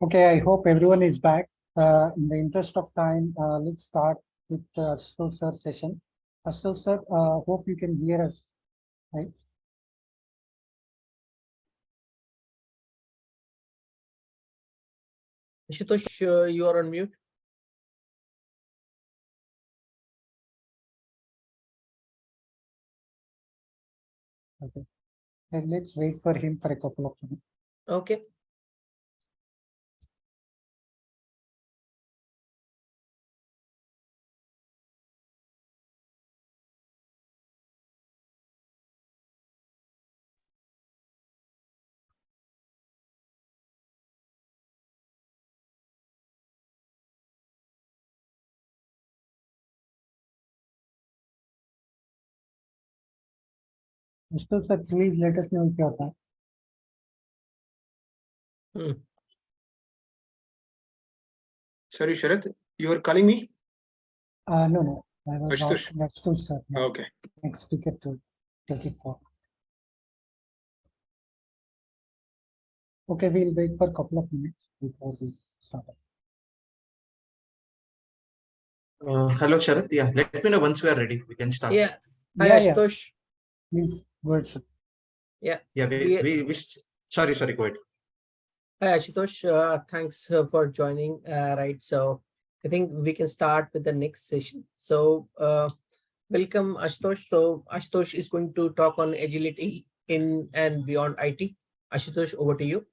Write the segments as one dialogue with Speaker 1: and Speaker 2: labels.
Speaker 1: Okay, I hope everyone is back. In the interest of time, let's start with Ashutosh sir session. Ashutosh sir, hope you can hear us, right?
Speaker 2: Ashutosh, you are on mute.
Speaker 1: Okay, and let's wait for him for a couple of minutes.
Speaker 2: Okay.
Speaker 1: Ashutosh sir, please let us know if you are back.
Speaker 3: Sorry, Sharath, you are calling me?
Speaker 1: No, I was
Speaker 3: Ashutosh.
Speaker 1: asking Ashutosh sir.
Speaker 3: Okay.
Speaker 1: Next speaker to take it forward. Okay, we'll wait for a couple of minutes before we start.
Speaker 4: Hello, Sharath. Yeah, let me know once we are ready. We can start.
Speaker 2: Yeah. Hi,
Speaker 1: Yeah.
Speaker 2: Ashutosh.
Speaker 1: Please go ahead, sir.
Speaker 2: Yeah.
Speaker 4: Sorry, go ahead.
Speaker 2: Hi, Ashutosh. Thanks for joining. Right. So I think we can start with the next session. So welcome, Ashutosh. So Ashutosh is going to talk on agility in and beyond IT. Ashutosh, over to you.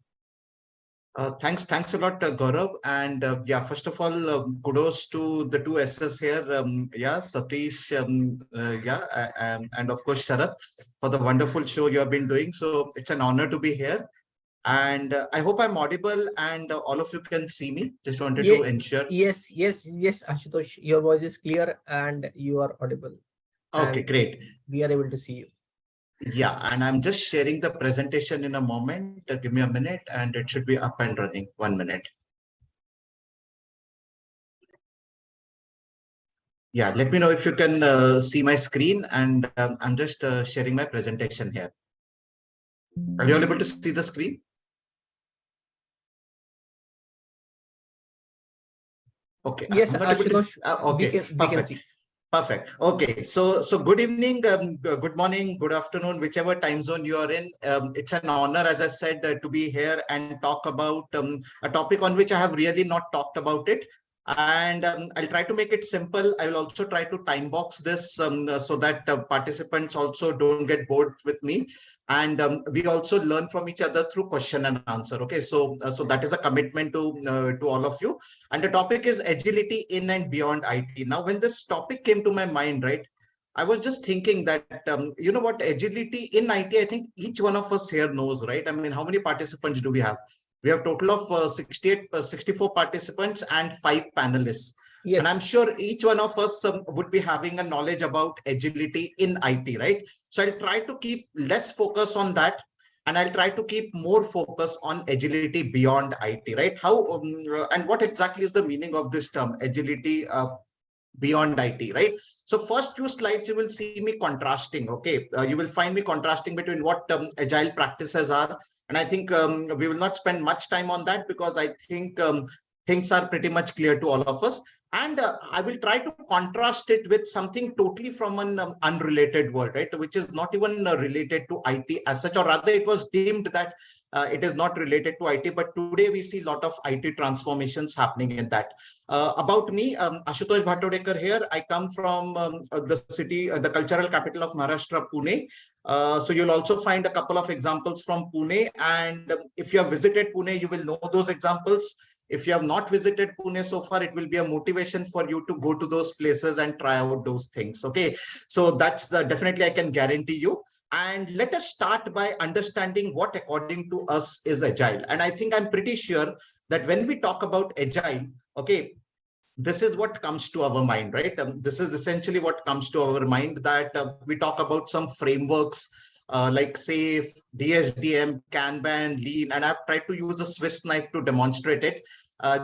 Speaker 4: Thanks a lot, Gaurav. And yeah, first of all, kudos to the two S's here. Satish, and of course, Sharath, for the wonderful show you have been doing. So it's an honor to be here. And I hope I'm audible and all of you can see me. Just wanted to ensure.
Speaker 2: Yes, Ashutosh, your voice is clear and you are audible.
Speaker 4: Okay, great.
Speaker 2: We are able to see you.
Speaker 4: Yeah, and I'm just sharing the presentation in a moment. Give me a minute and it should be up and running. 1 minute. Yeah, let me know if you can see my screen, and I'm just sharing my presentation here. Are you all able to see the screen? Okay.
Speaker 2: Yes, Ashutosh.
Speaker 4: Okay,
Speaker 2: we can see.
Speaker 4: Perfect. Okay, so good evening, good morning, good afternoon, whichever time zone you are in. It's an honor, as I said, to be here and talk about a topic on which I have really not talked about it. And I'll try to make it simple. I will also try to time box this so that participants also don't get bored with me. And we also learn from each other through question and answer. Okay, so that is a commitment to all of you. And the topic is agility in and beyond IT. Now, when this topic came to my mind, right, I was just thinking that, you know what, agility in IT, I think each one of us here knows, right? I mean, how many participants do we have? We have total of 64 participants and 5 panelists. Yes. And I'm sure each one of us would be having a knowledge about agility in IT, right? So I'll try to keep less focus on that. And I'll try to keep more focus on agility beyond IT, right? How and what exactly is the meaning of this term, agility beyond IT, right? So first few slides, you will see me contrasting, okay? You will find me contrasting between what agile practices are. And I think we will not spend much time on that because I think things are pretty much clear to all of us. And I will try to contrast it with something totally from an unrelated world, right? Which is not even related to IT as such, or rather it was deemed that it is not related to IT, but today we see a lot of IT transformations happening in that. About me, Ashutosh Bhatawadekar here. I come from the city, the cultural capital of Maharashtra, Pune. So you'll also find a couple of examples from Pune. And if you have visited Pune, you will know those examples. If you have not visited Pune so far, it will be a motivation for you to go to those places and try out those things. Okay, so that's definitely I can guarantee you. And let us start by understanding what according to us is agile. And I think I'm pretty sure that when we talk about agile, okay, this is what comes to our mind, right? This is essentially what comes to our mind, that we talk about some frameworks like SAFe, DSDM, Kanban, Lean, and I've tried to use a Swiss knife to demonstrate it,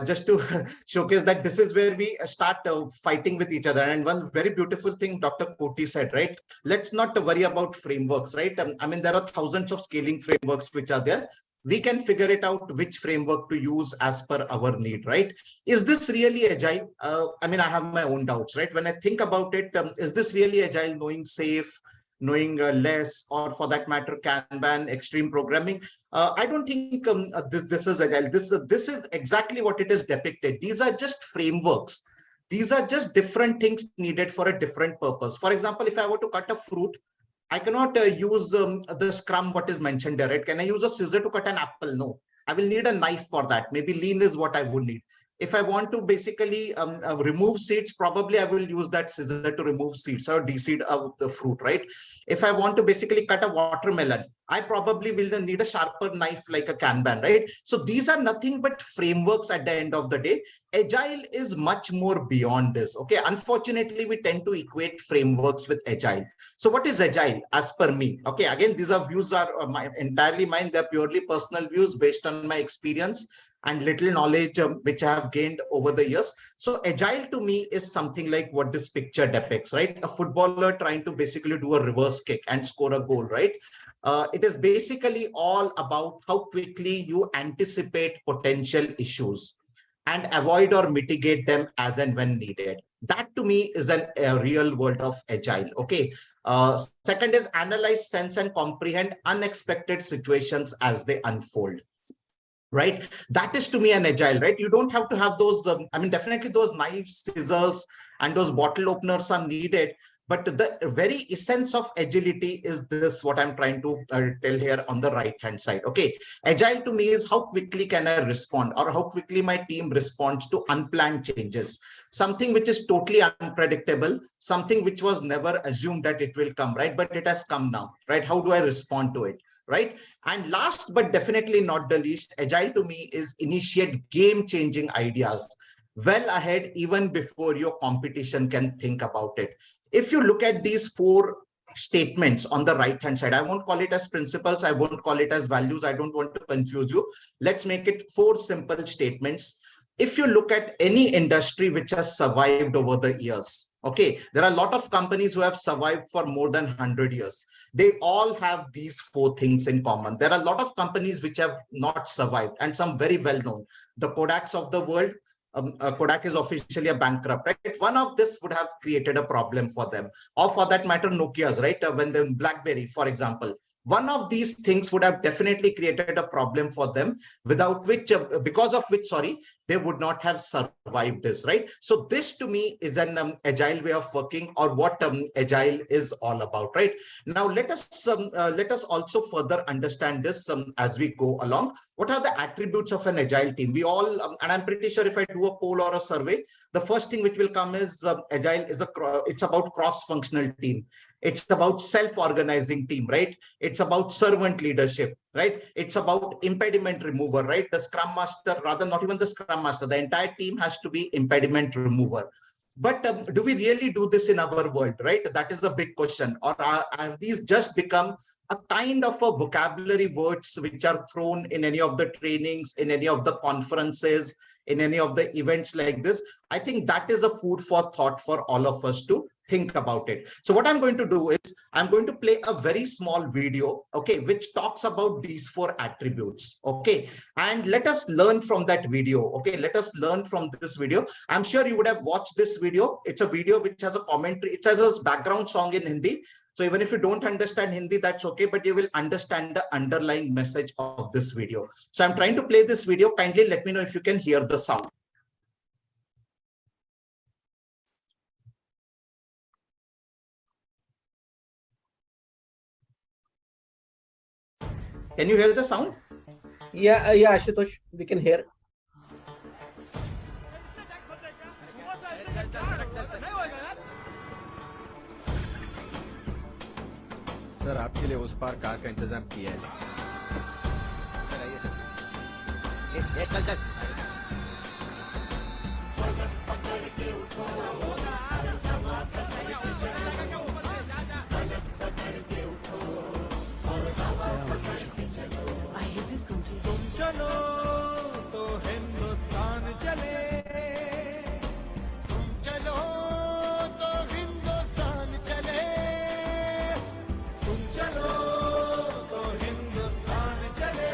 Speaker 4: just to showcase that this is where we start fighting with each other. And one very beautiful thing Dr. Koti said, right? Let's not worry about frameworks, right? I mean, there are thousands of scaling frameworks which are there. we can figure it out which framework to use as per our need, right? Is this really agile? I mean, I have my own doubts, right? When I think about it, is this really agile, knowing safe, knowing less, or for that matter, Kanban, extreme programming? I don't think this is agile. This is exactly what it is depicted. These are just frameworks. These are just different things needed for a different purpose. For example, if I were to cut a fruit, I cannot use the scrum what is mentioned there, right? Can I use a scissor to cut an apple? No, I will need a knife for that. Maybe lean is what I would need. If I want to basically remove seeds, probably I will use that scissor to remove seeds or de-seed the fruit, right? If I want to basically cut a watermelon, I probably will need a sharper knife like a Kanban, right? So these are nothing but frameworks at the end of the day. Agile is much more beyond this, okay? Unfortunately, we tend to equate frameworks with agile. So what is agile as per me? Okay, again, these are views are entirely mine. They're purely personal views based on my experience and little knowledge which I have gained over the years. So agile to me is something like what this picture depicts, right? A footballer trying to basically do a reverse kick and score a goal, right? It is basically all about how quickly you anticipate potential issues and avoid or mitigate them as and when needed. That to me is a real world of agile, okay? Second is analyze, sense, and comprehend unexpected situations as they unfold. Right, that is to me an agile, right? You don't have to have those I mean, definitely those knives, scissors, and those bottle openers are needed, but the very essence of agility is this, what I'm trying to tell here on the right hand side. Okay, agile to me is how quickly can I respond, or how quickly my team responds to unplanned changes, something which is totally unpredictable, something which was never assumed that it will come, right? But it has come now, right? How do I respond to it? Right. And last but definitely not the least, agile to me is initiate game-changing ideas well ahead, even before your competition can think about it. If you look at these four statements on the right hand side, I won't call it as principles, I won't call it as values, I don't want to confuse you. Let's make it four simple statements. If you look at any industry which has survived over the years, okay, there are a lot of companies who have survived for more than 100 years. They all have these four things in common. There are a lot of companies which have not survived, and some very well known. The Kodaks of the world, Kodak is officially a bankrupt, right? One of this would have created a problem for them. Or for that matter, Nokia's, right? When the BlackBerry, for example, one of these things would have definitely created a problem for them, without which, because of which, sorry, they would not have survived this, right? So this to me is an agile way of working, or what agile is all about, right? Now let us also further understand this as we go along. What are the attributes of an agile team? We all, and I'm pretty sure if I do a poll or a survey, the first thing which will come is agile is it's about cross-functional team. It's about self-organizing team, right? It's about servant leadership, right? It's about impediment remover, right? The scrum master, rather not even the scrum master, the entire team has to be impediment remover. But do we really do this in our world, right? That is the big question. Or have these just become a kind of a vocabulary words which are thrown in any of the trainings, in any of the conferences, in any of the events like this? I think that is a food for thought for all of us to think about it. So what I'm going to do is I'm going to play a very small video, okay, which talks about these four attributes, okay, and let us learn from that video. Okay, let us learn from this video. I'm sure you would have watched this video. It's a video which has a commentary. It has a background song in Hindi. So even if you don't understand Hindi, that's okay, but you will understand the underlying message of this video. So I'm trying to play this video. Kindly let me know if you can hear the sound. Can you hear the sound?
Speaker 2: Yeah, Ashutosh, we can hear.
Speaker 5: Sir आपके लिए उस पार car का इंतजाम किया है sir आइए sir चल चल
Speaker 6: चलो तो हिंदुस्तान चले चलो तो हिंदुस्तान चले तुम चलो तो हिंदुस्तान चले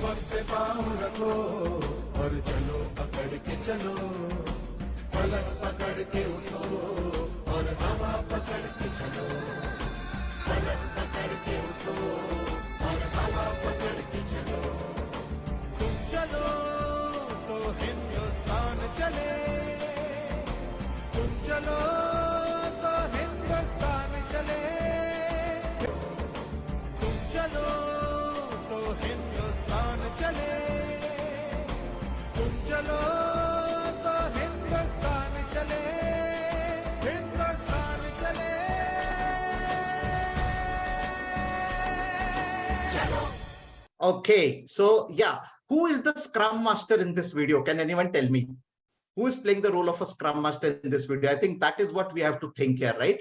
Speaker 6: वक्त पे पाँव रखो और चलो पकड़ के चलो, फलक पकड़ के उठो और हवा पकड़ के चलो, फलक पकड़ के उठो और हवा पकड़ के चलो। तुम चलो तो हिंदुस्तान चले, तुम चलो तो हिंदुस्तान चले, तुम चलो तो हिंदुस्तान चले, तुम चलो तो हिंदुस्तान चले, हिंदुस्तान चले।
Speaker 4: Okay, so yeah, who is the Scrum Master in this video? Can anyone tell me? Who is playing the role of a Scrum Master in this video? I think that is what we have to think here, right?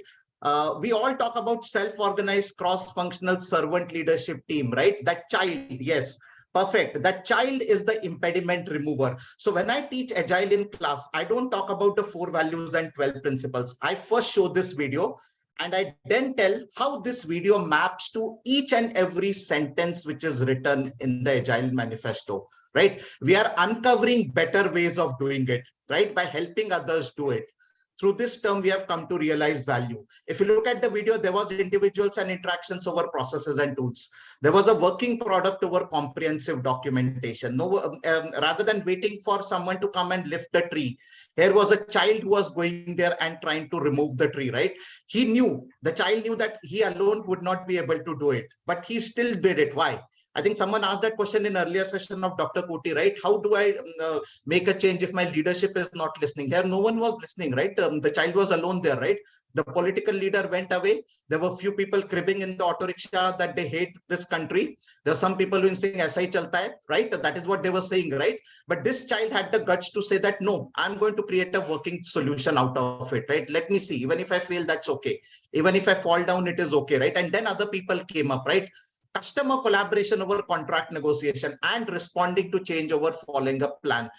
Speaker 4: We all talk about self-organized, cross-functional servant leadership team, right? That child, yes, perfect. That child is the impediment remover. So when I teach Agile in class, I don't talk about the 4 values and 12 principles. I first show this video, and I then tell how this video maps to each and every sentence which is written in the Agile manifesto, right? We are uncovering better ways of doing it, right? By helping others do it. Through this term, we have come to realize value. If you look at the video, there was individuals and interactions over processes and tools. There was a working product over comprehensive documentation. Rather than waiting for someone to come and lift the tree, here was a child who was going there and trying to remove the tree, right? The child knew that he alone would not be able to do it, but he still did it. Why? I think someone asked that question in earlier session of Dr. Koti, right? How do I make a change if my leadership is not listening? Here, no one was listening, right? The child was alone there, right? The political leader went away. There were few people cribbing in the auto rickshaw that they hate this country. There are some people who are saying, "Aisa hi chalta hai," right? That is what they were saying, right? But this child had the guts to say that, no, I'm going to create a working solution out of it, right? Let me see. Even if I fail, that's okay. Even if I fall down, it is okay, right? And then other people came up, right? Customer collaboration over contract negotiation and responding to change over following a plan.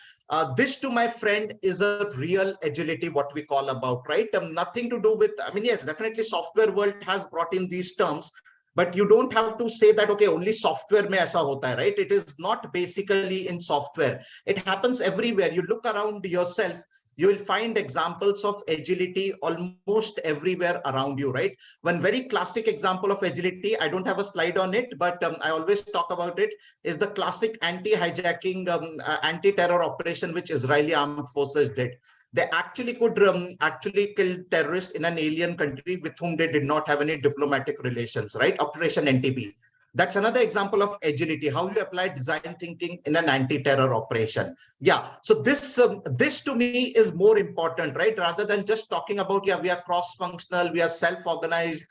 Speaker 4: This, to my friend, is a real agility, what we call about, right? Nothing to do with, I mean, yes, definitely software world has brought in these terms, but you don't have to say that, okay, only software mein aisa hota hai, right? It is not basically in software. It happens everywhere. You look around yourself, you will find examples of agility almost everywhere around you, right? One very classic example of agility, I don't have a slide on it, but I always talk about it, is the classic anti-hijacking, anti-terror operation which Israeli armed forces did. They actually could actually kill terrorists in an alien country with whom they did not have any diplomatic relations, right? Operation NTB. That's another example of agility, how you apply design thinking in an anti-terror operation. Yeah, so this to me is more important, right? Rather than just talking about, yeah, we are cross-functional, we are self-organized,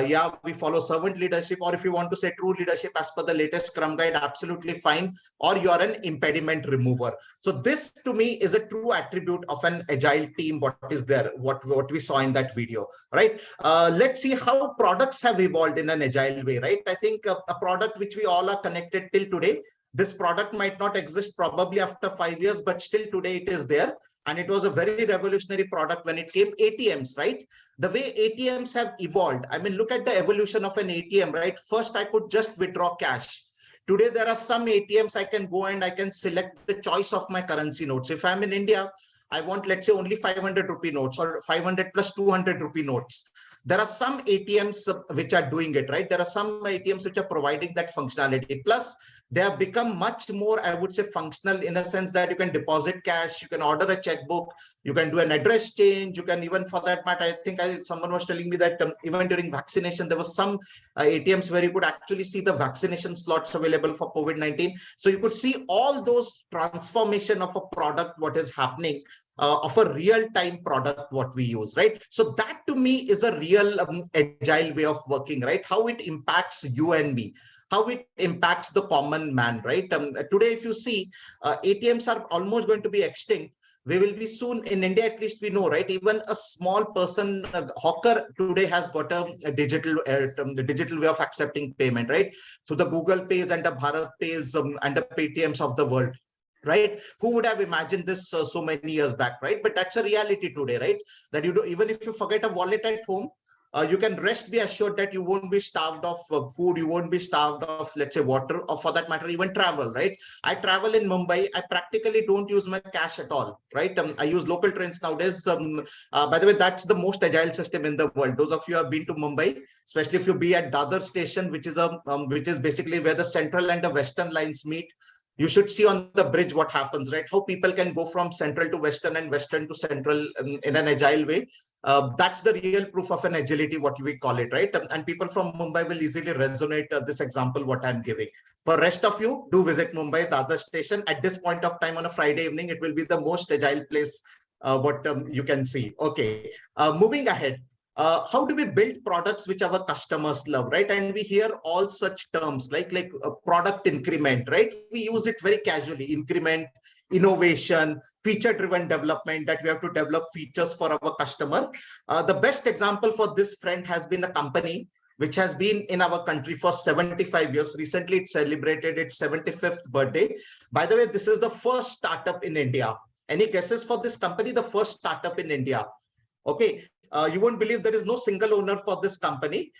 Speaker 4: yeah, we follow servant leadership, or if you want to say true leadership as per the latest Scrum guide, absolutely fine, or you are an impediment remover. So this to me is a true attribute of an agile team, what is there, what we saw in that video, right? Let's see how products have evolved in an agile way, right? I think a product which we all are connected till today, this product might not exist probably after 5 years, but still today it is there. And it was a very revolutionary product when it came, ATMs, right? The way ATMs have evolved. I mean, look at the evolution of an ATM, right? First, I could just withdraw cash. Today, there are some ATMs I can go and I can select the choice of my currency notes. If I'm in India, I want, let's say, only 500 rupee notes or 500 plus 200 rupee notes. There are some ATMs which are doing it, right? There are some ATMs which are providing that functionality. Plus, they have become much more, I would say, functional in a sense that you can deposit cash, you can order a checkbook, you can do an address change, you can even, for that matter, I think someone was telling me that even during vaccination, there was some ATMs where you could actually see the vaccination slots available for COVID-19. So you could see all those transformation of a product, what is happening. Of a real-time product, what we use, right? So that to me is a real agile way of working, right? How it impacts you and me, how it impacts the common man, right? Today, if you see, ATMs are almost going to be extinct. We will be soon in India, at least we know, right? Even a small person, hawker today has got a digital way of accepting payment, right? So the Google Pays and the Bharat Pays and the Paytms of the world. Right? Who would have imagined this so many years back, right? But that's a reality today, right? That you do, even if you forget a wallet at home, you can be assured that you won't be starved of food, you won't be starved of, let's say, water, or for that matter, even travel, right? I travel in Mumbai, I practically don't use my cash at all, right? I use local trains nowadays. By the way, that's the most agile system in the world. Those of you who have been to Mumbai, especially if you be at Dadar station, which is basically where the central and the western lines meet, you should see on the bridge what happens, right? How people can go from central to western and western to central in an agile way. That's the real proof of an agility, what we call it, right? And people from Mumbai will easily resonate this example, what I'm giving. For rest of you, do visit Mumbai, Dadar station. At this point of time on a Friday evening, it will be the most agile place what you can see. Okay, moving ahead. How do we build products which our customers love, right? And we hear all such terms like product increment, right? We use it very casually: increment, innovation, feature driven development, that we have to develop features for our customer. The best example for this, friend, has been a company which has been in our country for 75 years. Recently, it celebrated its 75th birthday. By the way, this is the first startup in India. Any guesses for this company? The first startup in India. Okay. You won't believe there is no single owner for this company.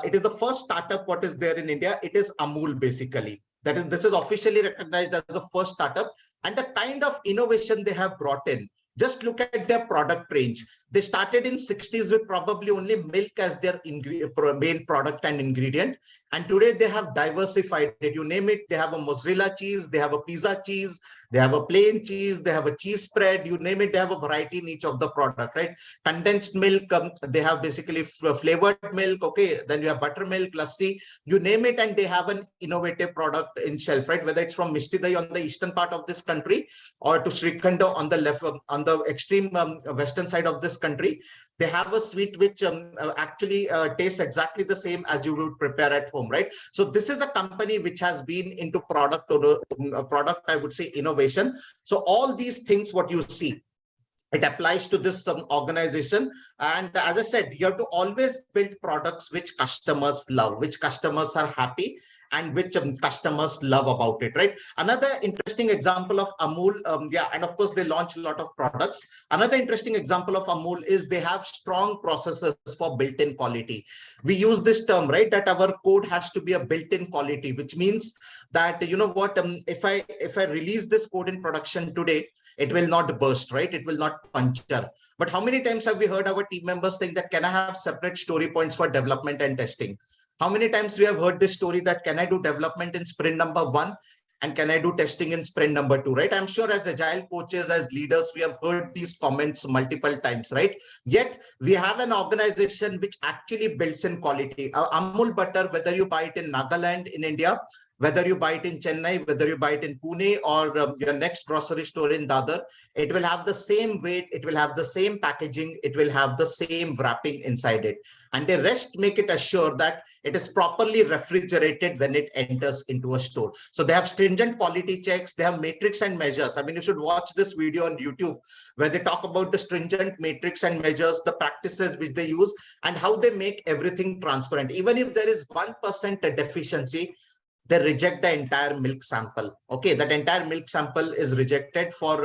Speaker 4: It is the first startup what is there in India. It is Amul, basically. This is officially recognized as the first startup, and the kind of innovation they have brought in. Just look at their product range. They started in 60s with probably only milk as their main product and ingredient. And today they have diversified it. You name it, they have a mozzarella cheese, they have a pizza cheese, they have a plain cheese, they have a cheese spread, you name it, they have a variety in each of the product, right? Condensed milk, they have basically flavored milk, okay? Then you have buttermilk, lassi, you name it, and they have an innovative product in shelf, right? Whether it's from Mishti Dahi on the eastern part of this country or to Srikhanda on the left, on the extreme western side of this country, they have a sweet which actually tastes exactly the same as you would prepare at home, right? So this is a company which has been into product, or product, I would say, innovation. So all these things what you see, it applies to this organization. And as I said, you have to always build products which customers love, which customers are happy, and which customers love about it, right? Another interesting example of Amul, and of course they launch a lot of products. Another interesting example of Amul is they have strong processes for built-in quality. We use this term, right, that our code has to be a built-in quality, which means that, you know what, if I release this code in production today, it will not burst, right? It will not puncture. But how many times have we heard our team members saying that, can I have separate story points for development and testing? How many times we have heard this story that, can I do development in sprint number 1 and can I do testing in sprint number 2, right? I'm sure as agile coaches, as leaders, we have heard these comments multiple times, right? Yet we have an organization which actually builds in quality. Amul butter, whether you buy it in Nagaland in India, whether you buy it in Chennai, whether you buy it in Pune, or your next grocery store in Dadar, it will have the same weight, it will have the same packaging, it will have the same wrapping inside it. And the rest make it assure that it is properly refrigerated when it enters into a store. So they have stringent quality checks, they have matrix and measures. I mean, you should watch this video on YouTube where they talk about the stringent matrix and measures, the practices which they use, and how they make everything transparent. Even if there is 1% deficiency, they reject the entire milk sample. Okay, that entire milk sample is rejected for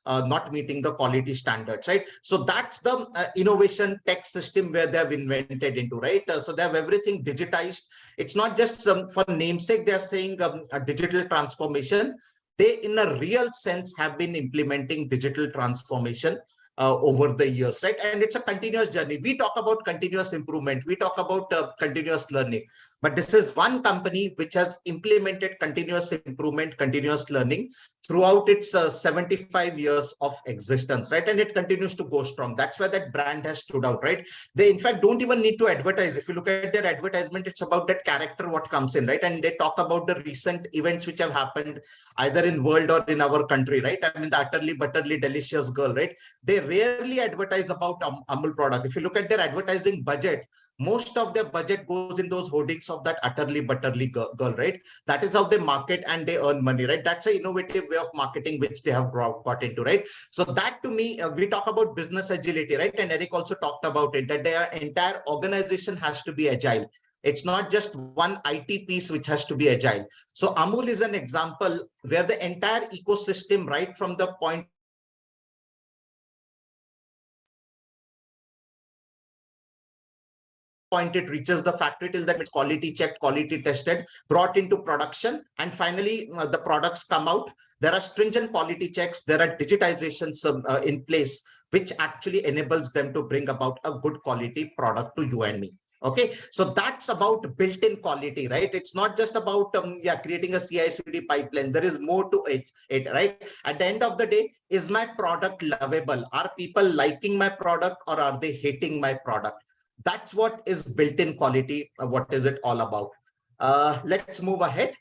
Speaker 4: not meeting the quality standards, right? So that's the innovation tech system where they have invented into, right? So they have everything digitized. It's not just for namesake, they're saying a digital transformation. They, in a real sense, have been implementing digital transformation over the years, right? And it's a continuous journey. We talk about continuous improvement. We talk about continuous learning. But this is one company which has implemented continuous improvement, continuous learning throughout its 75 years of existence, right? And it continues to go strong. That's why that brand has stood out, right? They, in fact, don't even need to advertise. If you look at their advertisement, it's about that character, what comes in, right? And they talk about the recent events which have happened either in world or in our country, right? I mean, the utterly butterly delicious girl, right? They rarely advertise about Amul product. If you look at their advertising budget, most of their budget goes in those hoardings of that utterly butterly girl, right? That is how they market and they earn money, right? That's an innovative way of marketing which they have got into, right? So that, to me, we talk about business agility, right? And Eric also talked about it, that their entire organization has to be agile. It's not just one IT piece which has to be agile. So Amul is an example where the entire ecosystem, right from the point point it reaches the factory, till that it's quality checked, quality tested, brought into production, and finally the products come out. There are stringent quality checks, there are digitizations in place, which actually enables them to bring about a good quality product to you and me. Okay, so that's about built-in quality, right? It's not just about creating a CI/CD pipeline. There is more to it, right? At the end of the day, is my product lovable? Are people liking my product, or are they hating my product? That's what is built-in quality. What is it all about? Let's move ahead.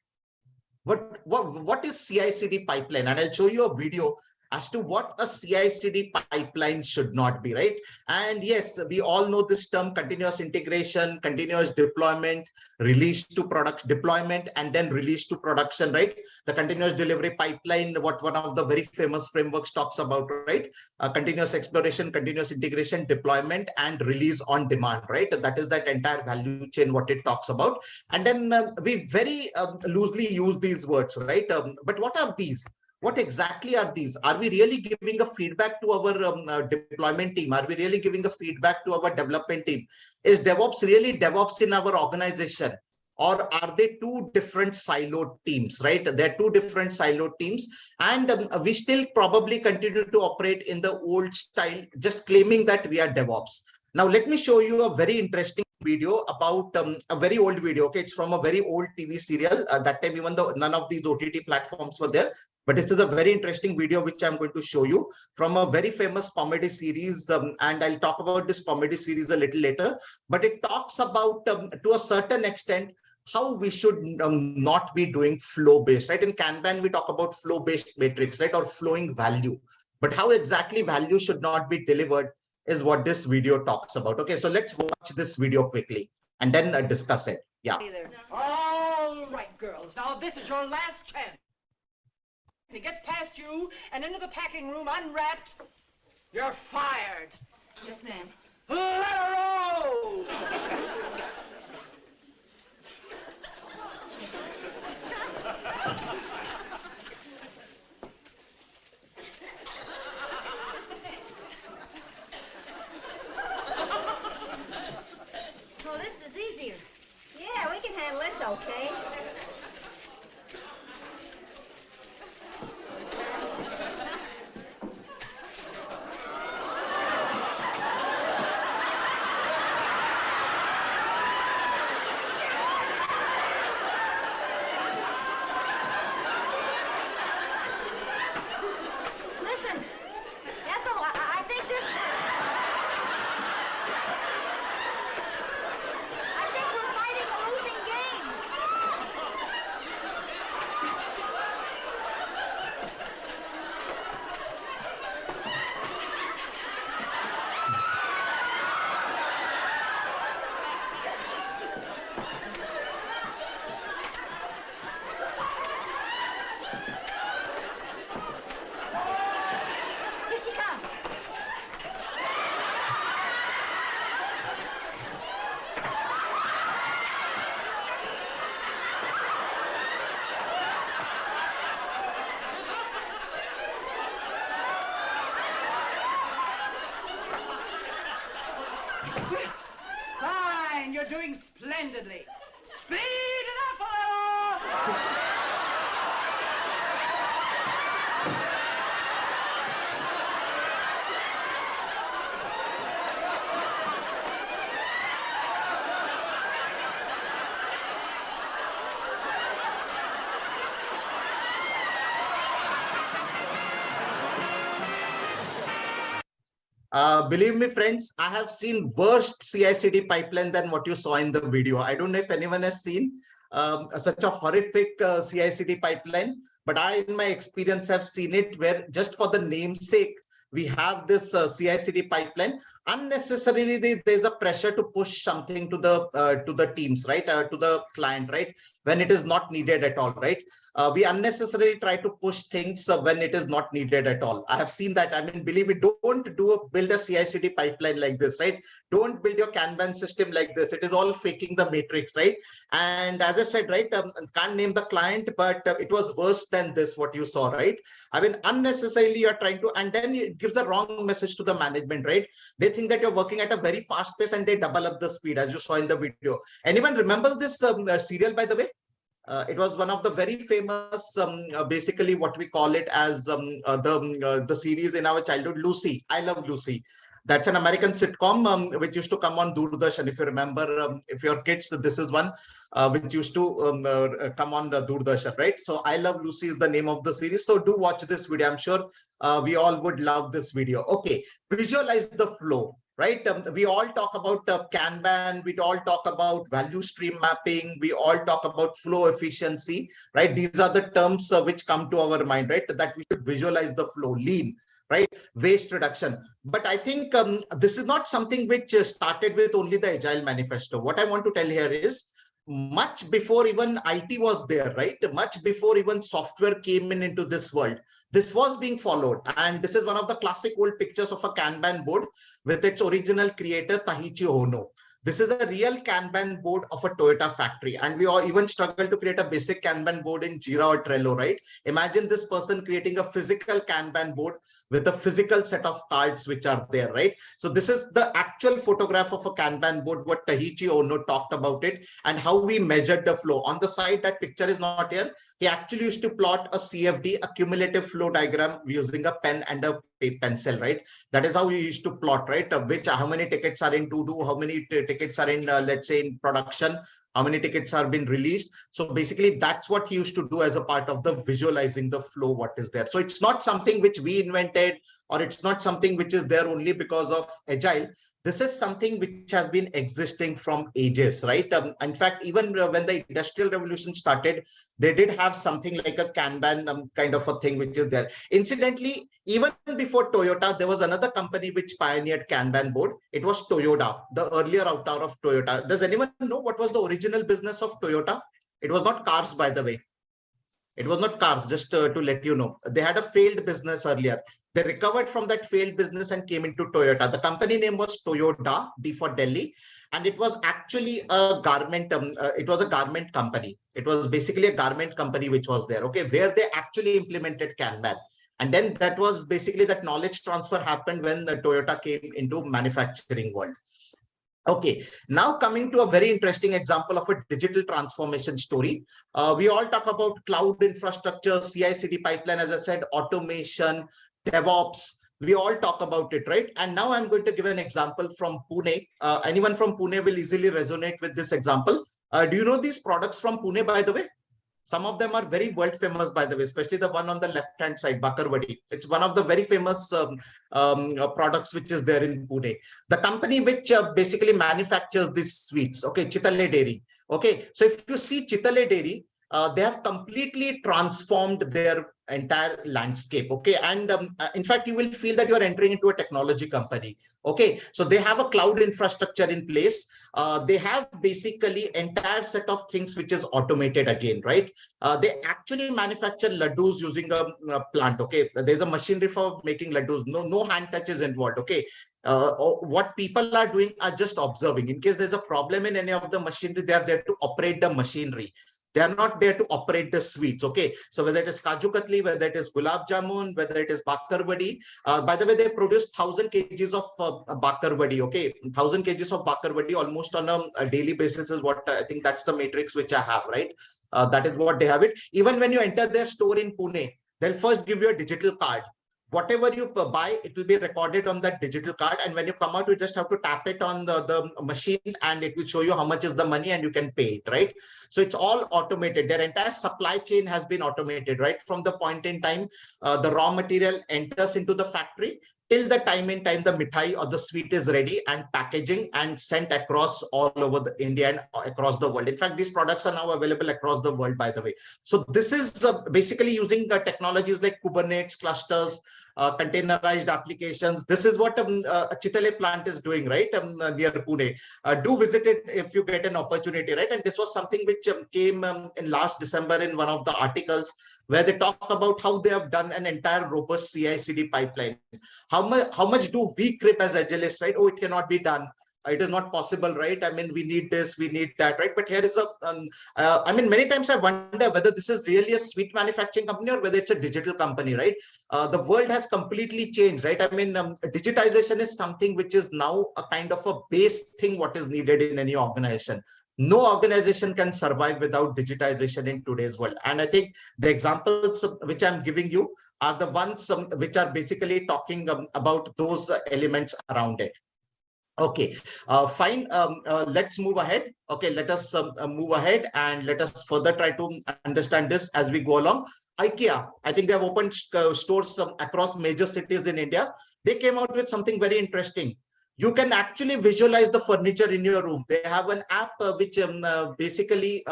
Speaker 4: What is CI/CD pipeline? And I'll show you a video as to what a CI/CD pipeline should not be, right? And yes, we all know this term: continuous integration, continuous deployment, release to product deployment, and then release to production, right? The continuous delivery pipeline, what one of the very famous frameworks talks about, right? Continuous exploration, continuous integration, deployment, and release on demand, right? That is that entire value chain, what it talks about. And then we very loosely use these words, right? But what are these? What exactly are these? Are we really giving a feedback to our deployment team? Are we really giving a feedback to our development team? Is DevOps really DevOps in our organization? Or are they two different siloed teams, right? They're two different siloed teams. And we still probably continue to operate in the old style, just claiming that we are DevOps. Now, let me show you a very interesting video about a very old video. Okay, it's from a very old TV serial. That time, even though none of these OTT platforms were there. But this is a very interesting video, which I'm going to show you from a very famous comedy series. And I'll talk about this comedy series a little later. But it talks about, to a certain extent, how we should not be doing flow-based, right? In Kanban, we talk about flow-based matrix, right? Or flowing value. But how exactly value should not be delivered is what this video talks about. Okay, so let's watch this video quickly and then discuss it. Yeah.
Speaker 7: All right, girls. Now this is your last chance. If it gets past you and into the packing room unwrapped, you're fired.
Speaker 8: Yes, ma'am.
Speaker 7: Let her roll!
Speaker 8: Oh, this is easier. Yeah, we can handle this, okay? Listen, Ethel, I think this... I think we're fighting a losing game. Here she comes.
Speaker 7: Fine, you're doing splendidly. Speed it up a little!
Speaker 4: Believe me, friends, I have seen worse CI/CD pipeline than what you saw in the video. I don't know if anyone has seen such a horrific CI/CD pipeline, but I, in my experience, have seen it where just for the namesake, we have this CI/CD pipeline. Unnecessarily, there's a pressure to push something to the teams, right? To the client, right? When it is not needed at all, right? We unnecessarily try to push things when it is not needed at all. I have seen that. I mean, believe me, don't build a CI/CD pipeline like this, right? Don't build your Kanban system like this. It is all faking the matrix, right? And as I said, right, can't name the client, but it was worse than this, what you saw, right? I mean, unnecessarily you're trying to, and then gives a wrong message to the management, right? They think that you're working at a very fast pace and they double up the speed, as you saw in the video. Anyone remembers this serial, by the way? It was one of the very famous, basically what we call it as the series in our childhood, Lucy. I Love Lucy. That's an American sitcom which used to come on Doordarshan. If you remember, if your kids, this is one which used to come on the Doordarshan, right? So I Love Lucy is the name of the series. So do watch this video. I'm sure we all would love this video. Okay, visualize the flow. Right? We all talk about Kanban, we all talk about value stream mapping, we all talk about flow efficiency, right? These are the terms which come to our mind, right? That we should visualize the flow, lean, right? Waste reduction. But I think this is not something which started with only the Agile Manifesto. What I want to tell here is, much before even IT was there, right? Much before even software came into this world, this was being followed. And this is one of the classic old pictures of a Kanban board with its original creator, Tahichi Ono. This is a real Kanban board of a Toyota factory. And we all even struggle to create a basic Kanban board in Jira or Trello, right? Imagine this person creating a physical Kanban board with a physical set of cards which are there, right? So this is the actual photograph of a Kanban board, what Tahichi Ono talked about it and how we measured the flow. On the side, that picture is not here. He actually used to plot a CFD, a cumulative flow diagram, using a pen and a pencil, right? That is how we used to plot, right? How many tickets are in to do, how many tickets are in, let's say, in production, how many tickets are been released. So basically, that's what he used to do as a part of the visualizing the flow, what is there. So it's not something which we invented, or it's not something which is there only because of Agile. This is something which has been existing from ages, right? In fact, even when the Industrial Revolution started, they did have something like a Kanban kind of a thing which is there. Incidentally, even before Toyota, there was another company which pioneered Kanban board. It was Toyota, the earlier avatar of Toyota. Does anyone know what was the original business of Toyota? It was not cars, by the way. It was not cars, just to let you know. They had a failed business earlier. They recovered from that failed business and came into Toyota. The company name was Toyota, D for Delhi. And it was actually a garment, it was a garment company. It was basically a garment company which was there, okay, where they actually implemented Kanban. And then that was basically that knowledge transfer happened when the Toyota came into manufacturing world. Okay, now coming to a very interesting example of a digital transformation story. We all talk about cloud infrastructure, CI/CD pipeline, as I said, automation, DevOps. We all talk about it, right? And now I'm going to give an example from Pune. Anyone from Pune will easily resonate with this example. Do you know these products from Pune, by the way? Some of them are very world famous, by the way, especially the one on the left-hand side, Bhatawadekar. It's one of the very famous products which is there in Pune. The company which basically manufactures these sweets, okay, Chitale Dairy. Okay, so if you see Chitale Dairy, they have completely transformed their entire landscape. Okay, and in fact, you will feel that you are entering into a technology company. Okay, so they have a cloud infrastructure in place. They have basically entire set of things which is automated again, right? They actually manufacture laddus using a plant. Okay, there's a machinery for making laddus. No hand touch is involved. Okay. What people are doing are just observing. In case there's a problem in any of the machinery, they are there to operate the machinery. They are not there to operate the sweets. Okay, so whether it is Kaju Katli, whether it is Gulab Jamun, whether it is Bakarwadi, by the way, they produce 1,000 kgs of Bakarwadi. Okay, 1,000 kgs of Bakarwadi almost on a daily basis is what I think that's the matrix which I have, right? That is what they have it. Even when you enter their store in Pune, they'll first give you a digital card. Whatever you buy, it will be recorded on that digital card. And when you come out, you just have to tap it on the machine and it will show you how much is the money and you can pay it, right? So it's all automated. Their entire supply chain has been automated, right? From the point in time, the raw material enters into the factory till the time the mithai or the sweet is ready and packaging and sent across all over India and across the world. In fact, these products are now available across the world, by the way. So this is basically using the technologies like Kubernetes, clusters, containerized applications. This is what a Chitale plant is doing, right? Near Pune. Do visit it if you get an opportunity, right? And this was something which came in last December in one of the articles where they talk about how they have done an entire robust CI/CD pipeline. How much do we crib as Agilists, right? Oh, it cannot be done. it is not possible, right? I mean, we need this, we need that, right? But here is a, I mean, many times I wonder whether this is really a sweet manufacturing company or whether it's a digital company, right? The world has completely changed, right? I mean, digitization is something which is now a kind of a base thing what is needed in any organization. No organization can survive without digitization in today's world. And I think the examples which I'm giving you are the ones which are basically talking about those elements around it. Okay, fine. Let's move ahead. Okay, let us move ahead and let us further try to understand this as we go along. IKEA, I think they have opened stores across major cities in India. They came out with something very interesting. You can actually visualize the furniture in your room. They have an app which basically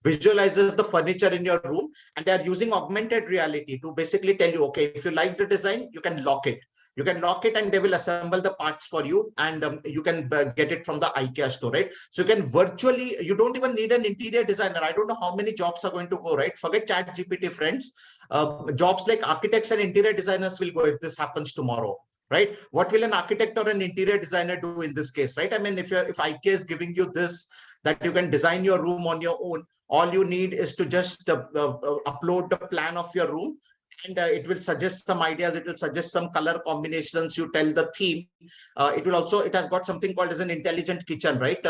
Speaker 4: visualizes the furniture in your room, and they are using augmented reality to basically tell you, okay, if you like the design, you can lock it. You can lock it and they will assemble the parts for you, and you can get it from the IKEA store, right? So you can virtually, you don't even need an interior designer. I don't know how many jobs are going to go, right? Forget ChatGPT, friends. Jobs like architects and interior designers will go if this happens tomorrow, right? What will an architect or an interior designer do in this case, right? I mean, if IKEA is giving you this, that you can design your room on your own, all you need is to just upload the plan of your room, and it will suggest some ideas. It will suggest some color combinations. You tell the theme. It will also, it has got something called as an intelligent kitchen, right?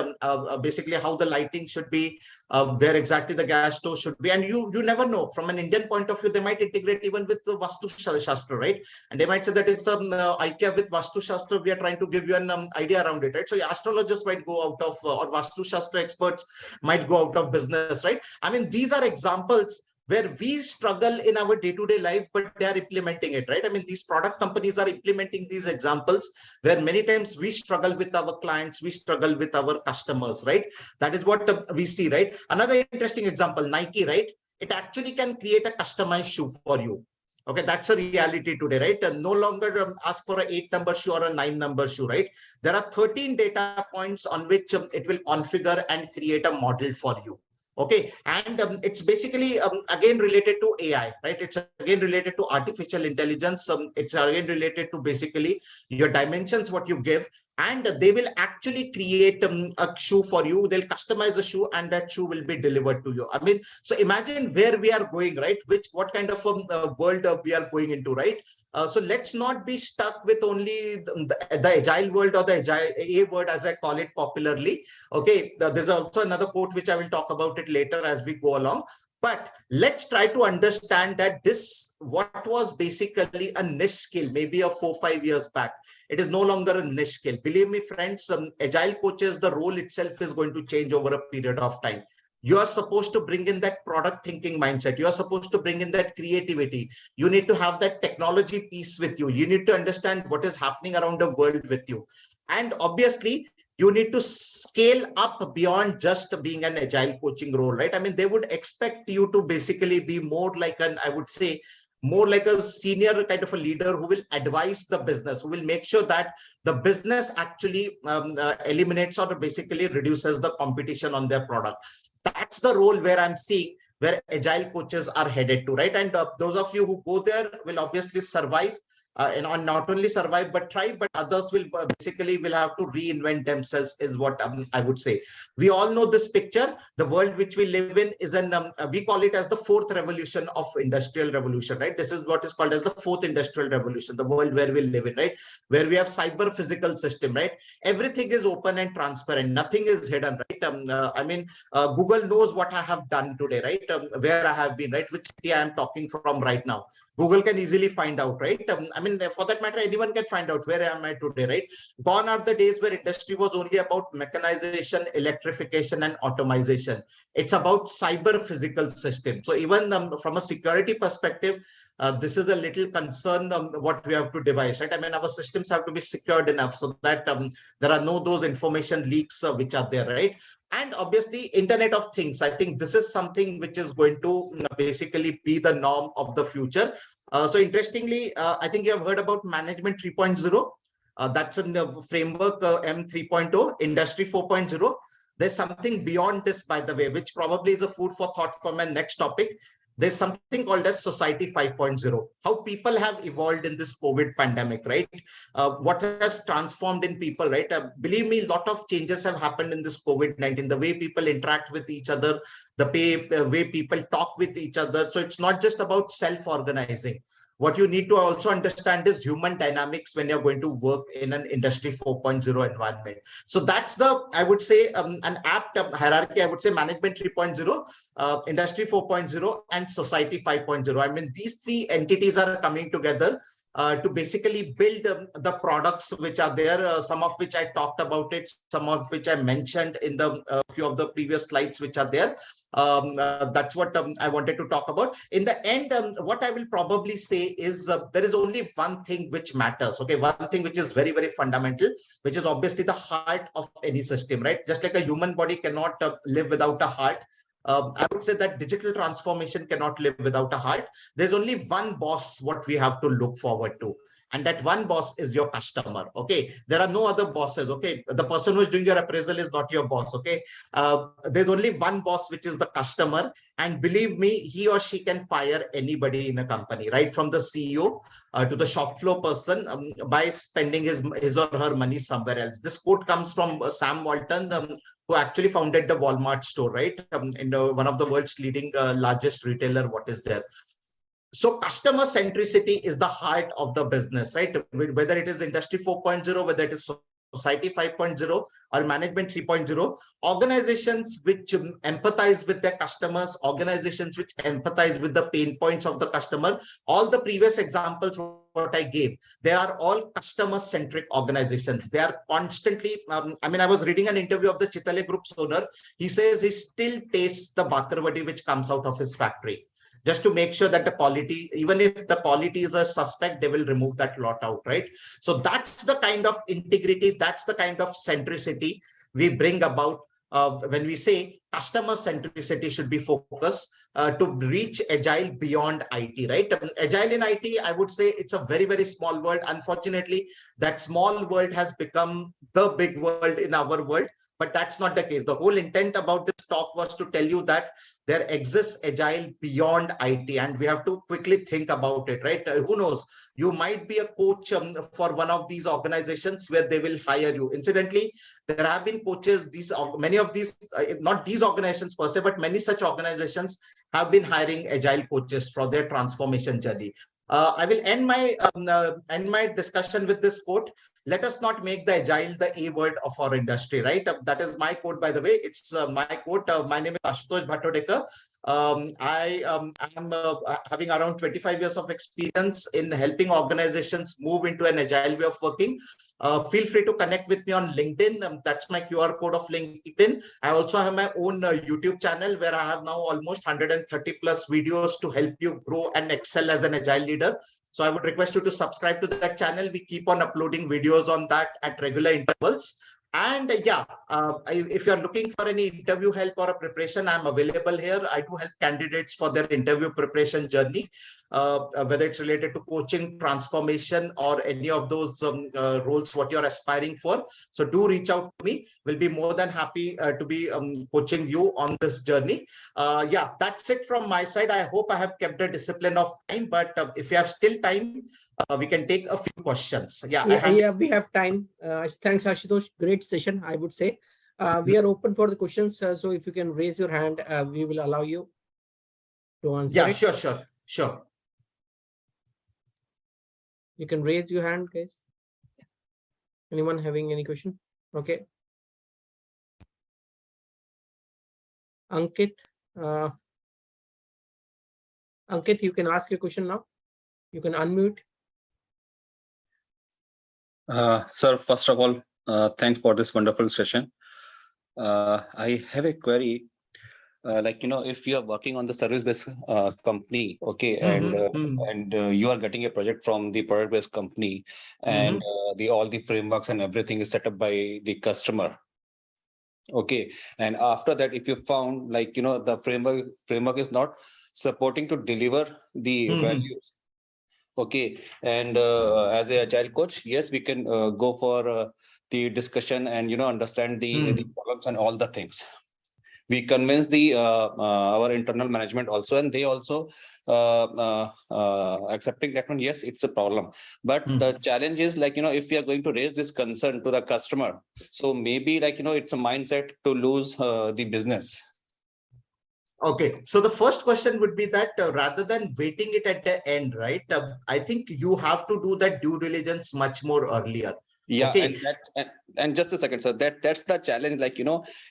Speaker 4: Basically how the lighting should be, where exactly the gas stove should be. And you never know. From an Indian point of view, they might integrate even with the Vastu Shastra, right? And they might say that it's IKEA with Vastu Shastra. We are trying to give you an idea around it, right? So astrologers might go out of, or Vastu Shastra experts might go out of business, right? I mean, these are examples where we struggle in our day-to-day life, but they are implementing it, right? I mean, these product companies are implementing these examples where many times we struggle with our clients, we struggle with our customers, right? That is what we see, right? Another interesting example, Nike, right? It actually can create a customized shoe for you. Okay, that's a reality today, right? And no longer ask for an 8-number shoe or a 9-number shoe, right? There are 13 data points on which it will configure and create a model for you. Okay, and it's basically again related to AI, right? It's again related to artificial intelligence. It's again related to basically your dimensions, what you give, and they will actually create a shoe for you. They'll customize the shoe, and that shoe will be delivered to you. I mean, so imagine where we are going, right? What kind of world we are going into, right? So let's not be stuck with only the agile world, or the agile A word, as I call it popularly. Okay, there's also another quote which I will talk about it later as we go along. But let's try to understand that this, what was basically a niche skill, maybe a 4-5 years back, it is no longer a niche skill. Believe me, friends, agile coaches, the role itself is going to change over a period of time. You are supposed to bring in that product thinking mindset. You are supposed to bring in that creativity. You need to have that technology piece with you. You need to understand what is happening around the world with you. And obviously, you need to scale up beyond just being an agile coaching role, right? I mean, they would expect you to basically be more like an, I would say, more like a senior kind of a leader who will advise the business, who will make sure that the business actually eliminates or basically reduces the competition on their product. That's the role where I'm seeing where agile coaches are headed to, right? And those of you who go there will obviously survive, and not only survive but thrive, but others will basically will have to reinvent themselves, is what I would say. We all know this picture. The world which we live in is an we call it as the fourth revolution of industrial revolution, right? This is what is called as the fourth industrial revolution, the world where we live in, right? Where we have cyber physical system, right? Everything is open and transparent, nothing is hidden, right? I mean, Google knows what I have done today, right? Where I have been, right? Which city I am talking from right now. Google can easily find out, right? I mean, for that matter, anyone can find out where am I today, right? Gone are the days where industry was only about mechanization, electrification, and automation. It's about cyber physical system. So even from a security perspective, this is a little concern what we have to devise, right? I mean, our systems have to be secured enough so that there are no those information leaks which are there, right? And obviously, Internet of Things. I think this is something which is going to basically be the norm of the future. So interestingly, I think you have heard about Management 3.0. That's in the framework M 3.0, Industry 4.0. There's something beyond this, by the way, which probably is a food for thought for my next topic. there's something called as Society 5.0, how people have evolved in this COVID pandemic, right? What has transformed in people, right? Believe me, a lot of changes have happened in this COVID-19, the way people interact with each other, the way people talk with each other. So it's not just about self-organizing. What you need to also understand is human dynamics when you're going to work in an industry 4.0 environment. So that's the, I would say, an apt hierarchy. I would say management 3.0, industry 4.0, and society 5.0. I mean, these three entities are coming together to basically build the products which are there, some of which I talked about it, some of which I mentioned in the few of the previous slides which are there. That's what I wanted to talk about. In the end, what I will probably say is there is only one thing which matters. Okay, one thing which is very, very fundamental, which is obviously the heart of any system, right? Just like a human body cannot live without a heart. I would say that digital transformation cannot live without a heart. There's only one boss what we have to look forward to. And that one boss is your customer. Okay, there are no other bosses. Okay, the person who is doing your appraisal is not your boss. Okay, there's only one boss, which is the customer. And believe me, he or she can fire anybody in a company, right from the CEO to the shop floor person, by spending his or her money somewhere else. This quote comes from Sam Walton, who actually founded the Walmart store, right? In one of the world's leading largest retailer, what is there. So customer centricity is the heart of the business, right? Whether it is industry 4.0, whether it is society 5.0 or management 3.0, organizations which empathize with their customers, organizations which empathize with the pain points of the customer, all the previous examples what I gave, they are all customer-centric organizations. They are constantly, I mean, I was reading an interview of the Chitale Group's owner. He says he still tastes the bakarwadi which comes out of his factory, just to make sure that the quality, even if the quality is a suspect, they will remove that lot out, right? So that's the kind of integrity, that's the kind of centricity we bring about when we say customer centricity should be focused to reach agile beyond IT, right? Agile in IT, I would say it's a very, very small world. Unfortunately, that small world has become the big world in our world, but that's not the case. The whole intent about this talk was to tell you that there exists agile beyond IT, and we have to quickly think about it, right? Who knows? You might be a coach for one of these organizations where they will hire you. Incidentally, there have been coaches, many of these, not these organizations per se, but many such organizations have been hiring agile coaches for their transformation journey. I will end my discussion with this quote. Let us not make the agile the A word of our industry, right? That is my quote, by the way. It's my quote. My name is Ashutosh Bhatawadekar. I am having around 25 years of experience in helping organizations move into an agile way of working. Feel free to connect with me on LinkedIn. That's my QR code of LinkedIn. I also have my own YouTube channel where I have now almost 130 plus videos to help you grow and excel as an agile leader. So I would request you to subscribe to that channel. We keep on uploading videos on that at regular intervals. And yeah, if you're looking for any interview help or a preparation, I'm available here. I do help candidates for their interview preparation journey, whether it's related to coaching, transformation, or any of those roles what you're aspiring for. So do reach out to me. We'll be more than happy to be coaching you on this journey. Yeah, that's it from my side. I hope I have kept a discipline of time, but if you have still time, we can take a few questions.
Speaker 2: Yeah, we have time. Thanks, Ashutosh. Great session, I would say. We are open for the questions. So if you can raise your hand, we will allow you to answer.
Speaker 4: Yeah,
Speaker 2: it.
Speaker 4: sure.
Speaker 2: You can raise your hand, guys. Anyone having any question? Okay. Ankit. Ankit, you can ask your question now. You can unmute.
Speaker 9: Sir, first of all, thanks for this wonderful session. I have a query. If you are working on the service-based company, okay, and you are getting a project from the product-based company, and all the frameworks and everything is set up by the customer. Okay, and after that, if you found the framework is not supporting to deliver the values. Okay, and as a agile coach, yes, we can go for the discussion and understand the problems and all the things. We convince the our internal management also, and they also accepting that one. Yes, it's a problem, but the challenge is like, if we are going to raise this concern to the customer, so maybe like, it's a mindset to lose the business.
Speaker 4: Okay, so the first question would be that rather than waiting it at the end, right? I think you have to do that due diligence much more earlier.
Speaker 9: Yeah,
Speaker 4: okay.
Speaker 9: and just a second, sir. That's the challenge. Like,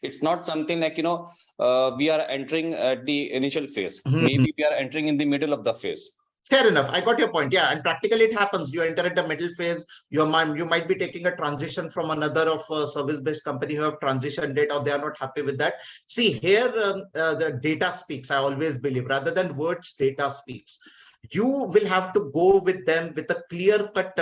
Speaker 9: it's not something like, we are entering at the initial phase. Maybe we are entering in the middle of the phase.
Speaker 4: Fair enough. I got your point. Yeah, and practically it happens. You enter at the middle phase. You might be taking a transition from another of a service-based company who have transitioned it, or they are not happy with that. See, here the data speaks. I always believe, rather than words, data speaks. You will have to go with them with a clear-cut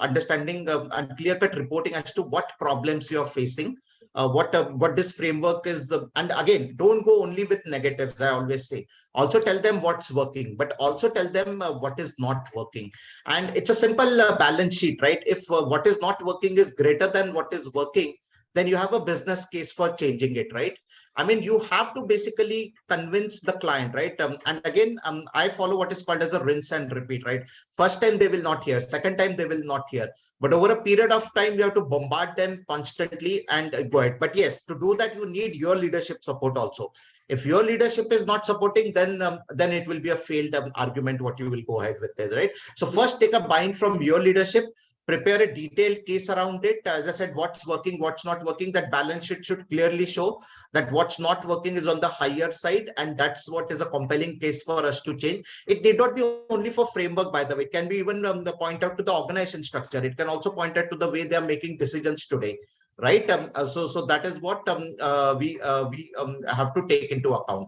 Speaker 4: understanding and clear-cut reporting as to what problems you are facing. What this framework is, and again, don't go only with negatives. I always say, also tell them what's working, but also tell them what is not working. And it's a simple balance sheet, right? If what is not working is greater than what is working, then you have a business case for changing it, right? I mean, you have to basically convince the client, right? And again, I follow what is called as a rinse and repeat, right? First time they will not hear, second time they will not hear, but over a period of time, you have to bombard them constantly and go ahead. But yes, to do that, you need your leadership support also. If your leadership is not supporting, then it will be a failed argument what you will go ahead with it, right? So first take a buy-in from your leadership. Prepare a detailed case around it. As I said, what's working, what's not working, that balance sheet should clearly show that what's not working is on the higher side. And that's what is a compelling case for us to change. It need not be only for framework, by the way. It can be even the point out to the organization structure. It can also point out to the way they are making decisions today, right? So that is what we have to take into account.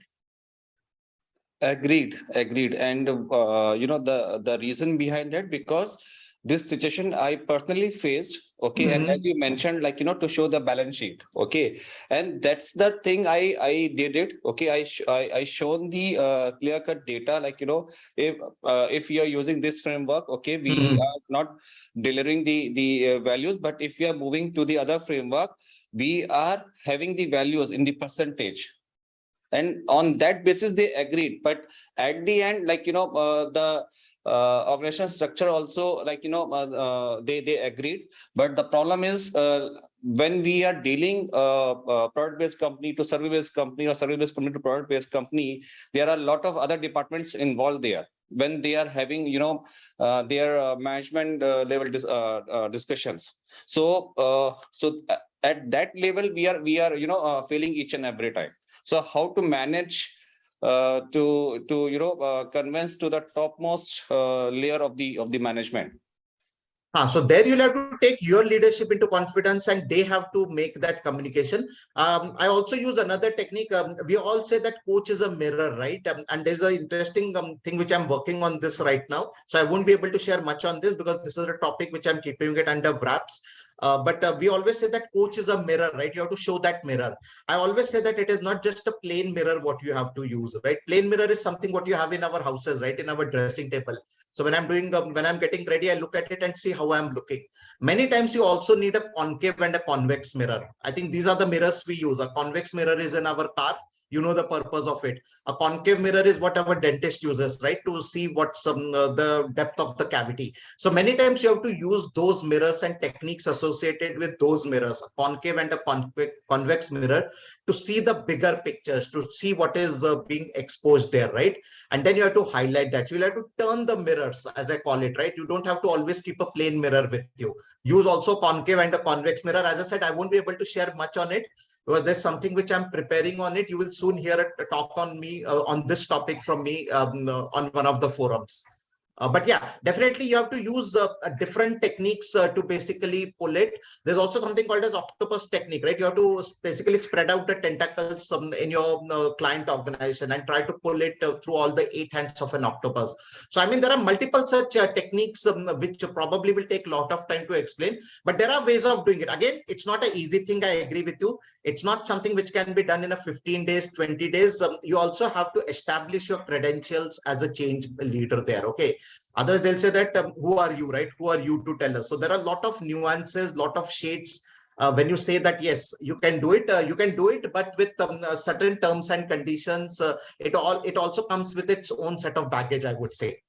Speaker 9: Agreed. And, the reason behind that, because this situation I personally faced. Okay. And as you mentioned, like, to show the balance sheet. Okay. And that's the thing I did it. Okay. I shown the clear-cut data, like, if you are using this framework, okay, we are not delivering the values, but if we are moving to the other framework, we are having the values in the percentage. And on that basis, they agreed. But at the end, like, the organizational structure also, like, they agreed. But the problem is, when we are dealing product-based company to service-based company, or service-based company to product-based company, there are a lot of other departments involved there. When they are having, their management level discussions. So at that level, we are failing each and every time. So how to manage to convince to the topmost layer of the management?
Speaker 4: So there you'll have to take your leadership into confidence, and they have to make that communication. I also use another technique. We all say that coach is a mirror, right? And there's an interesting thing which I'm working on this right now. So I won't be able to share much on this because this is a topic which I'm keeping it under wraps. But we always say that coach is a mirror, right? You have to show that mirror. I always say that it is not just a plain mirror what you have to use, right? Plain mirror is something what you have in our houses, right? In our dressing table. So when I'm getting ready, I look at it and see how I'm looking. Many times you also need a concave and a convex mirror. I think these are the mirrors we use. A convex mirror is in our car. You know the purpose of it. A concave mirror is what our dentist uses, right? To see what's the depth of the cavity. So many times you have to use those mirrors and techniques associated with those mirrors, a concave and a convex mirror, to see the bigger pictures, to see what is being exposed there, right? And then you have to highlight that. So you'll have to turn the mirrors, as I call it, right? You don't have to always keep a plain mirror with you. Use also concave and a convex mirror. As I said, I won't be able to share much on it. Well, there's something which I'm preparing on it. You will soon hear a talk on me on this topic from me on one of the forums. But yeah, definitely you have to use different techniques to basically pull it. There's also something called as octopus technique, right? You have to basically spread out the tentacles in your client organization and try to pull it through all the 8 hands of an octopus. So, I mean, there are multiple such techniques which probably will take a lot of time to explain, but there are ways of doing it. Again, it's not an easy thing. I agree with you. It's not something which can be done in a 15 days, 20 days. You also have to establish your credentials as a change leader there. Okay. Others, they'll say that, who are you, right? Who are you to tell us? So there are a lot of nuances, lot of shades when you say that, yes, you can do it, but with certain terms and conditions. It also comes with its own set of baggage, I would say.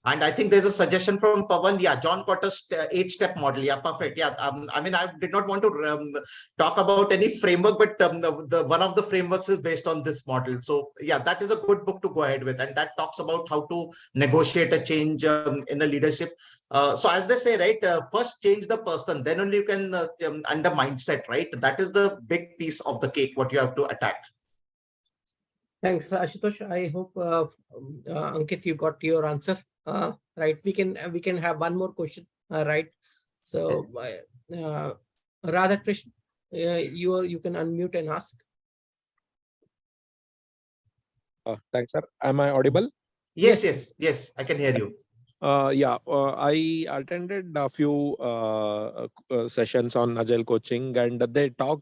Speaker 4: And I think there's a suggestion from Pawan. Yeah, John Cotter's 8-step model. Yeah, perfect. Yeah, I mean, I did not want to talk about any framework, but the one of the frameworks is based on this model. So yeah, that is a good book to go ahead with, and that talks about how to negotiate a change in the leadership. So as they say, right, first change the person, then only you can under mindset, right? That is the big piece of the cake what you have to attack.
Speaker 2: Thanks, Ashutosh. I hope Ankit, you got your answer. Right, we can have one more question. Right, so Radhakrishnan, you can unmute and ask.
Speaker 10: Thanks, sir. Am I audible?
Speaker 4: Yes, I can hear you.
Speaker 10: I attended a few sessions on agile coaching, and they talk.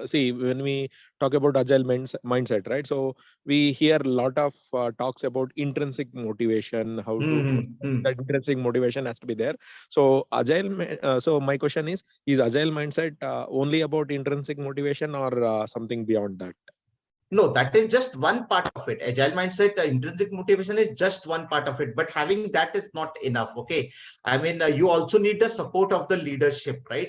Speaker 10: See, when we talk about agile mindset, right? So we hear a lot of talks about intrinsic motivation. How to that intrinsic motivation has to be there. So so my question is agile mindset only about intrinsic motivation or something beyond that?
Speaker 4: No, that is just one part of it. Agile mindset, intrinsic motivation is just one part of it, but having that is not enough. Okay. I mean, you also need the support of the leadership, right?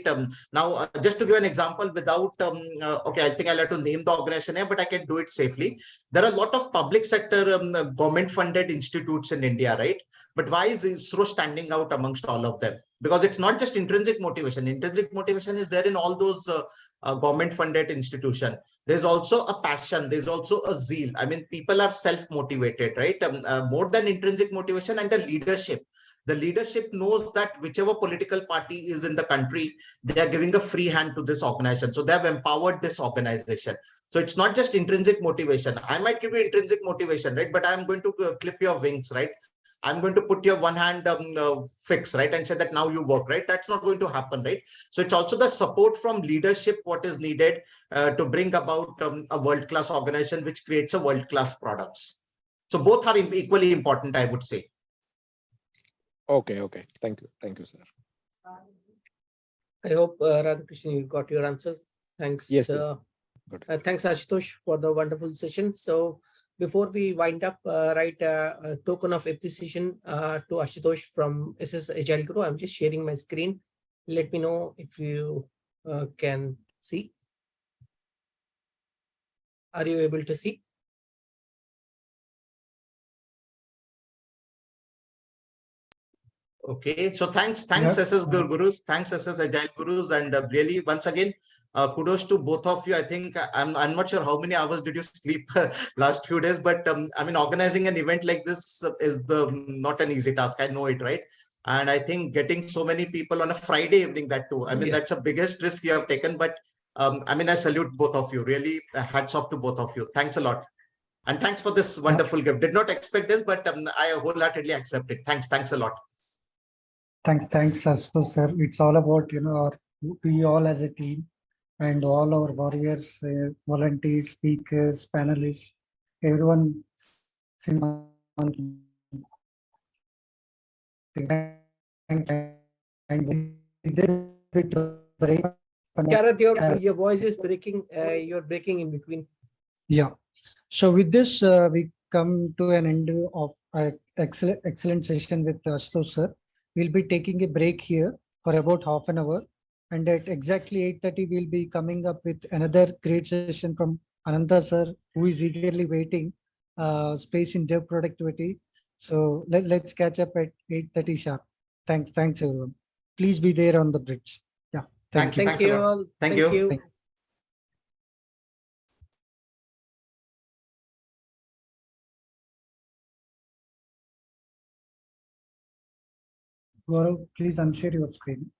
Speaker 4: Now, just to give an example without, okay, I think I'll have to name the organization here, but I can do it safely. There are a lot of public sector government funded institutes in India, right? But why is ISRO standing out amongst all of them? Because it's not just intrinsic motivation. Intrinsic motivation is there in all those government funded institutions. There's also a passion. There's also a zeal. I mean, people are self-motivated, right? More than intrinsic motivation, and the leadership. The leadership knows that whichever political party is in the country, they are giving a free hand to this organization. So they have empowered this organization. So it's not just intrinsic motivation. I might give you intrinsic motivation, right? But I'm going to clip your wings, right? I'm going to put your one hand fix, right? And say that now you work, right? That's not going to happen, right? So it's also the support from leadership, what is needed to bring about a world-class organization, which creates a world-class products. So both are equally important, I would say.
Speaker 10: Okay. Thank you, sir.
Speaker 2: I hope Radhakrishnan, you got your answers. Thanks.
Speaker 10: Yes.
Speaker 2: Thanks, Ashutosh, for the wonderful session. So before we wind up, a token of appreciation to Ashutosh from SS Agile Guru. I'm just sharing my screen. Let me know if you can see. Are you able to see?
Speaker 4: Okay, so thanks SS Gurus, thanks SS Agile Gurus, and really once again, kudos to both of you. I think I'm not sure how many hours did you sleep last few days, but I mean, organizing an event like this is not an easy task. I know it, right? And I think getting so many people on a Friday evening, that too. I mean, that's the biggest risk you have taken. But I mean, I salute both of you. Really, hats off to both of you. Thanks a lot. And thanks for this wonderful gift. Did not expect this, but I wholeheartedly accept it. Thanks a lot.
Speaker 1: Thanks, Ashutosh sir. It's all about, we all as a team and all our warriors, volunteers, speakers, panelists, everyone.
Speaker 2: Sharath, your voice is breaking. You're breaking in between.
Speaker 1: Yeah. So with this, we come to an end of excellent session with Ashutosh sir. We'll be taking a break here for about half an hour, and at exactly 8:30 we'll be coming up with another great session from Ananda sir, who is eagerly waiting. Space in dev productivity. So let's catch up at 8:30 sharp. Thanks everyone. Please be there on the bridge. Yeah.
Speaker 4: Thank
Speaker 2: Thank you all.
Speaker 4: Thank you.
Speaker 1: Gaurav, please unshare your screen.